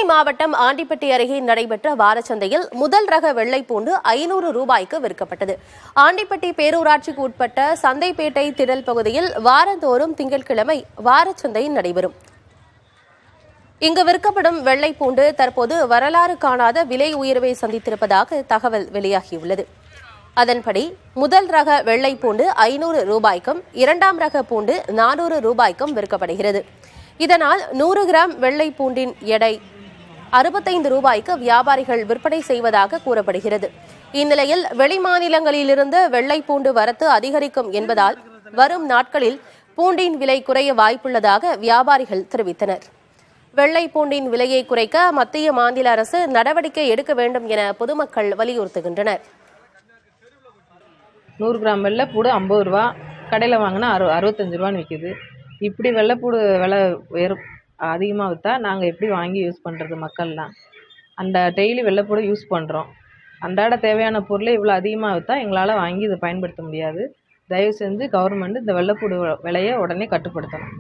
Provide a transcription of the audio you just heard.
மாவட்டம் ஆண்டிப்பட்டி அருகே நடைபெற்ற வாரச்சந்தையில் முதல் ரக வெள்ளைப்பூண்டு 500 ரூபாய்க்கு விற்கப்பட்டது. ஆண்டிப்பட்டி பேரூராட்சிக்கு உட்பட்ட சந்தைப்பேட்டை திடல் பகுதியில் வாரந்தோறும் திங்கட்கிழமை வாரச்சந்தை நடைபெறும். இங்கு விற்கப்படும் வெள்ளைப்பூண்டு தற்போது வரலாறு காணாத விலை உயர்வை சந்தித்திருப்பதாக தகவல் வெளியாகியுள்ளது. அதன்படி முதல் ரக வெள்ளைப்பூண்டு 500 ரூபாய்க்கும், இரண்டாம் ரக பூண்டு 400 ரூபாய்க்கும் விற்கப்படுகிறது. இதனால் 100 கிராம் வெள்ளைப்பூண்டின் எடை 65 ரூபாய்க்கு வியாபாரிகள் விற்பனை செய்வதாக கூறப்படுகிறது. இந்நிலையில் வெளிமாநிலங்களிலிருந்து வெள்ளைப்பூண்டு வரத்து அதிகரிக்கும் என்பதால் வரும் நாட்களில் பூண்டின் விலை குறைய வாய்ப்புள்ளதாக வியாபாரிகள் தெரிவித்தனர். வெள்ளைப்பூண்டின் விலையை குறைக்க மத்திய மாநில அரசு நடவடிக்கை எடுக்க வேண்டும் என பொதுமக்கள் வலியுறுத்துகின்றனர். 100 கிராம் வெள்ளைப்பூடு 50 ரூபா, கடையில் வாங்கினா 65 ரூபான்னு விற்கிது. இப்படி வெள்ளைப்பூடு விலை அதிகமாக விற்றா நாங்கள் எப்படி வாங்கி யூஸ் பண்ணுறது? மக்கள்லாம் டெய்லி வெள்ளைப்பூடு யூஸ் பண்ணுறோம். அன்றாட தேவையான பொருளை இவ்வளோ அதிகமாக விற்றா எங்களால் வாங்கி இதை பயன்படுத்த முடியாது. தயவு செஞ்சு கவர்மெண்ட் இந்த வெள்ளைப்பூடு விலையை உடனே கட்டுப்படுத்தணும்.